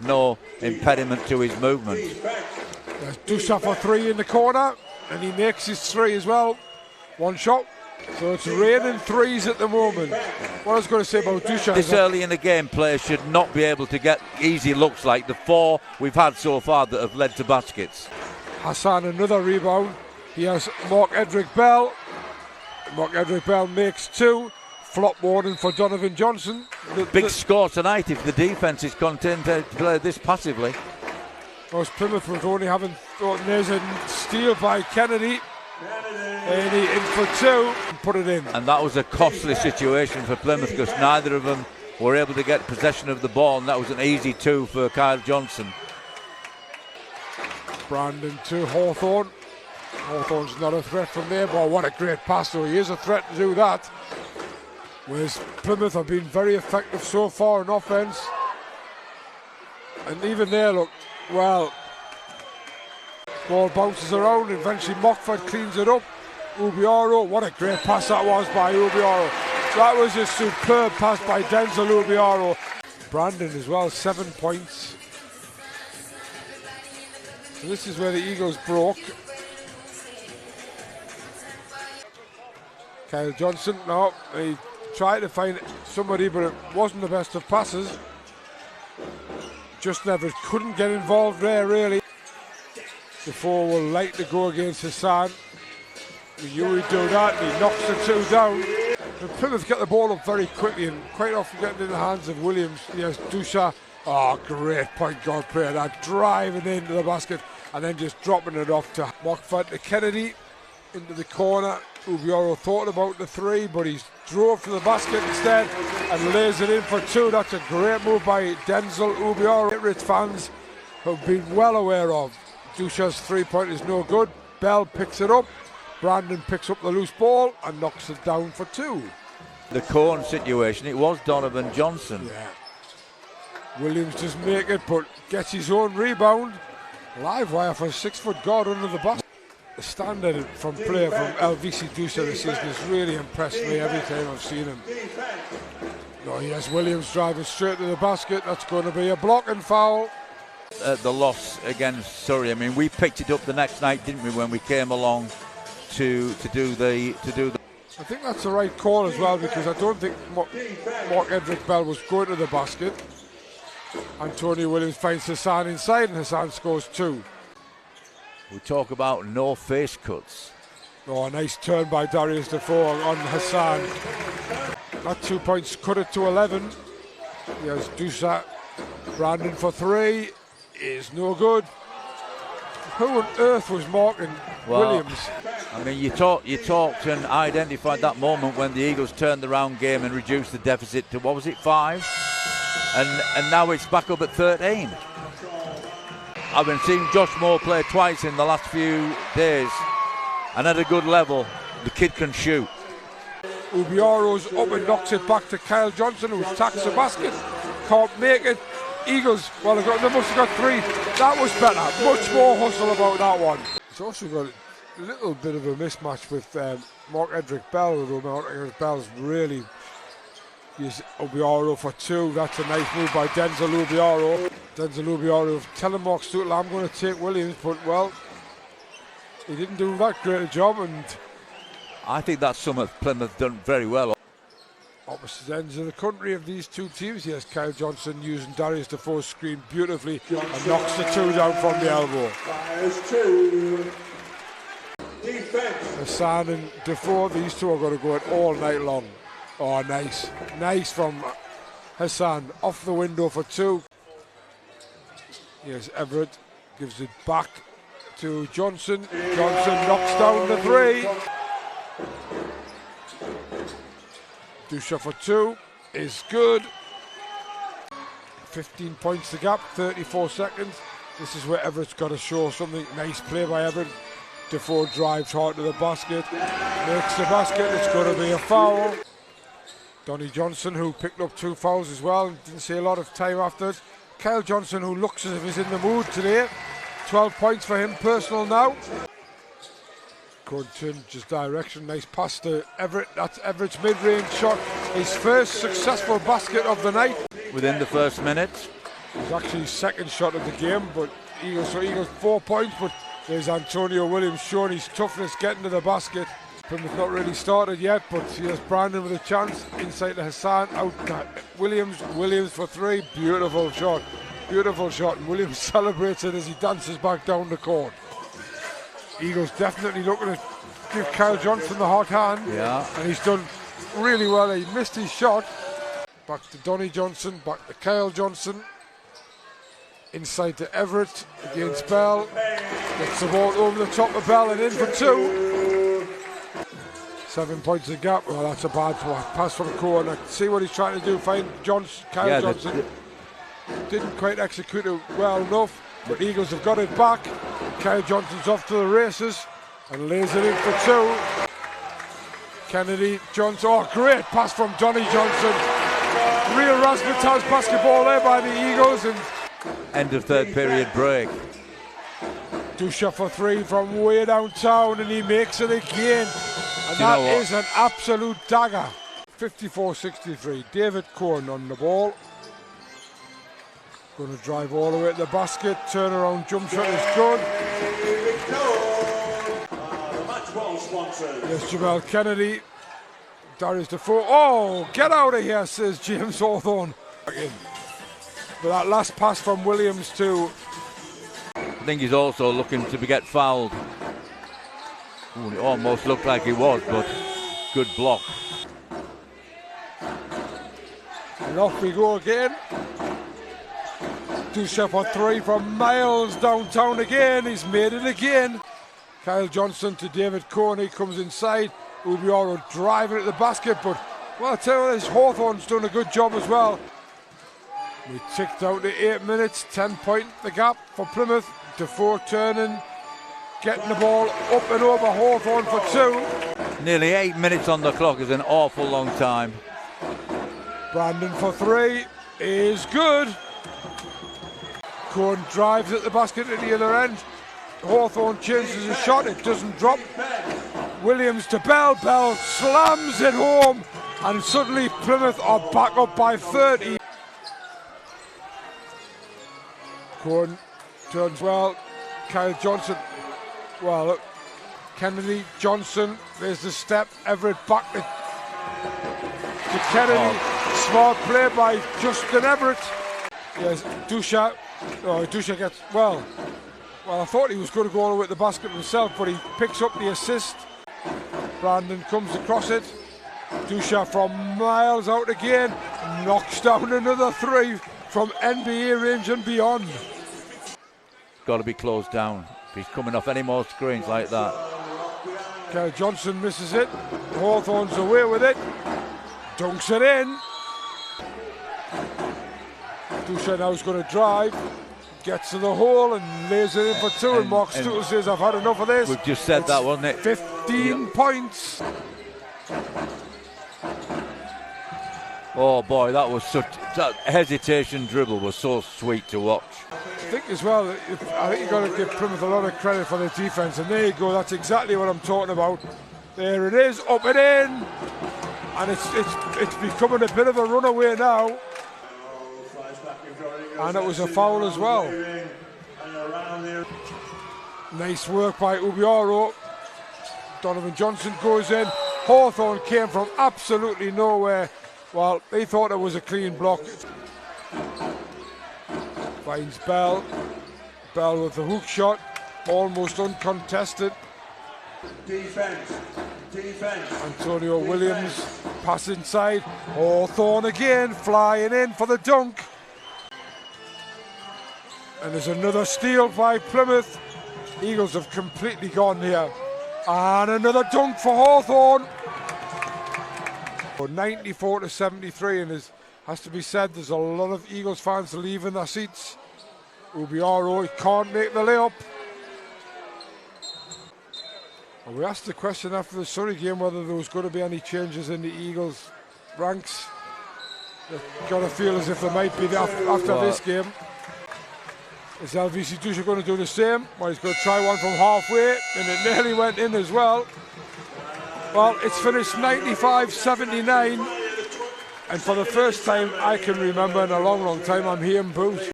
no impediment to his movement. There's Dusha for three in the corner, and he makes his three as well. One shot. So it's raining threes at the moment. What I was going to say about Dusha, this early in the game, players should not be able to get easy looks like the four we've had so far that have led to baskets. Hassan, another rebound. He has Mark-Edric Bell. Mark-Edric Bell makes two. Flop warning for Donovan Johnson. Big score tonight if the defence is content to play this passively. Because Plymouth was only having there's a steal by Kennedy. And he in for two and put it in. And that was a costly situation for Plymouth because neither of them were able to get possession of the ball, and that was an easy two for Kyle Johnson. Brandon to Hawthorne. Hawthorne's not a threat from there, but what a great pass though. He is a threat to do that. Whereas Plymouth have been very effective so far in offence. And even there, look, well, ball bounces around, and eventually Mockford cleans it up. Ubiaro, what a great pass that was by Ubiaro. That was a superb pass by Denzel Ubiaro. Brandon as well, 7 points. So this is where the Eagles broke. Kyle Johnson, no, he tried to find somebody, but it wasn't the best of passes. Just never couldn't get involved there, really. The four will like to go against Hassan. We knew he'd do that, and he knocks the two down. And Plymouth get the ball up very quickly and quite often getting in the hands of Williams. Yes, Dusha. Oh, great point guard player. That driving into the basket and then just dropping it off to Mockford to Kennedy into the corner. Ubiaro thought about the three, but he's drove to the basket instead and lays it in for two. That's a great move by Denzel Ubiaro. Patriots fans have been well aware of. Dusha's three-point is no good. Bell picks it up. Brandon picks up the loose ball and knocks it down for two. The corner situation, it was Donovan Johnson. Yeah. Williams doesn't make it, but gets his own rebound. Live wire for a 6-foot guard under the basket. The standard from player from LVC Dusha this season has really impressed me every time I've seen him. No, yes, Williams driving straight to the basket. That's going to be a blocking foul. The loss against Surrey. I mean, we picked it up the next night, didn't we, when we came along to do the. I think that's the right call as well, because I don't think Mark-Edric Bell was going to the basket. Antonio Williams finds Hassan inside, and Hassan scores two. We talk about no face cuts. Oh, a nice turn by Darius Defoe on Hassan. That 2 points cut it to 11. Here's Dusha. Brandon for three is no good. Who on earth was marking Williams? I mean, you talked and identified that moment when the Eagles turned the round game and reduced the deficit to, what was it, 5? And now it's back up at 13. I've been seeing Josh Moore play twice in the last few days, and at a good level. The kid can shoot. Ubiaro's up and knocks it back to Kyle Johnson, who attacks the basket. Can't make it. Eagles, well, they must have got three. That was better. Much more hustle about that one. It's also got a little bit of a mismatch with Mark-Edric Bell, although Mark-Edric Bell's really used Ubiaro for two. That's a nice move by Denzel Ubiaro. Denzel Ubiaro telling Mark Stuttle, I'm going to take Williams, but, well, he didn't do that great a job, and I think that's something Plymouth done very well. Opposite ends of the country of these two teams. Yes, Kyle Johnson using Darius Defoe's screen beautifully and knocks the two down from the elbow. Hassan and Defoe, these two are going to go it all night long. Oh, nice. Nice from Hassan. Off the window for two. Yes, Everett gives it back to Johnson. Johnson knocks down the three. Dusha for two is good. 15 points to gap, 34 seconds. This is where Everett's got to show something. Nice play by Everett. Defoe drives hard to the basket. Makes the basket. It's going to be a foul. Donnie Johnson, who picked up 2 fouls as well, and didn't see a lot of time after it. Kyle Johnson, who looks as if he's in the mood today. 12 points for him, personal now. Good change direction, nice pass to Everett. That's Everett's mid-range shot. His first successful basket of the night. Within the first minute. It's actually second shot of the game, but Eagles 4 points, but there's Antonio Williams showing his toughness getting to the basket. Plymouth not really started yet, but here's Brandon with a chance inside to Hassan, out to Williams for three. Beautiful shot, and Williams celebrates it as he dances back down the court. Eagles definitely looking to give Kyle Johnson the hot hand, and he's done really well. He missed his shot. Back to Donnie Johnson, back to Kyle Johnson, inside to Everett against Bell, gets the ball over the top of Bell and in for two. 7 points of gap. Well, that's a bad pass from corner. See what he's trying to do, find Kyle Johnson. Didn't quite execute it well enough, but Eagles have got it back. Kyle Johnson's off to the races and lays it in for two. Kennedy, Johnson, oh great pass from Donnie Johnson. Real razzmatazz basketball there by the Eagles. And end of third period break. Dusha for three from way downtown, and he makes it again. And that is an absolute dagger. 54-63. David Cohen on the ball. Going to drive all the way to the basket. Turnaround jump shot is good. There's Jamel Kennedy. Darius Defoe. Oh, get out of here, says James Hawthorne. But that last pass from Williams too. I think he's also looking to get fouled. Ooh, it almost looked like he was, but good block. And off we go again. Dusha for three from miles downtown again. He's made it again. Kyle Johnson to David Cohen. He comes inside. Ubioro driving at the basket, but well, I tell you this, Hawthorne's done a good job as well. We ticked out to 8 minutes, 10 point the gap for Plymouth. Defoe turning, getting the ball up and over Hawthorne for two. Nearly 8 minutes on the clock is an awful long time. Brandon for three is good. Cohen drives at the basket at the other end. Hawthorne changes his shot, it doesn't drop. Williams to Bell, Bell slams it home, and suddenly Plymouth are back up by 30. Cohen turns well, Kyle Johnson, well look, Kennedy, Johnson, there's the step, Everett back to Kennedy, smart play by Justin Everett. Yes, Dusha, Dusha gets, well I thought he was going to go all the way to the basket himself, but he picks up the assist. Brandon comes across it. Dusha from miles out again, knocks down another three from NBA range and beyond. Got to be closed down if he's coming off any more screens like that. Kyle Johnson misses it. Hawthorne's away with it. Dunks it in. Dusha now is going to drive. Gets to the hole and lays it in for two. And Mark Stuttle says, I've had enough of this. We've just said that, wasn't it? 15 points. Oh boy, that hesitation dribble was so sweet to watch. I think as well, I think you've got to give Plymouth a lot of credit for their defence, and there you go, that's exactly what I'm talking about. There it is, up and in, and it's becoming a bit of a runaway now. And it was a foul as well. Nice work by Ubioro. Donovan Johnson goes in. Hawthorne came from absolutely nowhere. Well, they thought it was a clean block. Finds Bell. Bell with the hook shot. Almost uncontested. Defense. Antonio Williams pass inside. Hawthorne again flying in for the dunk. And there's another steal by Plymouth. Eagles have completely gone here. And another dunk for Hawthorne. 94-73, and it has to be said, there's a lot of Eagles fans leaving their seats. Ubioro can't make the layup. And we asked the question after the Surrey game whether there was going to be any changes in the Eagles ranks. They've got to feel as if there might be after this game. Is LVC Dusha going to do the same? Well, he's going to try one from halfway, and it nearly went in as well. Well, it's finished 95-79, and for the first time I can remember in a long, long time, I'm hearing boos.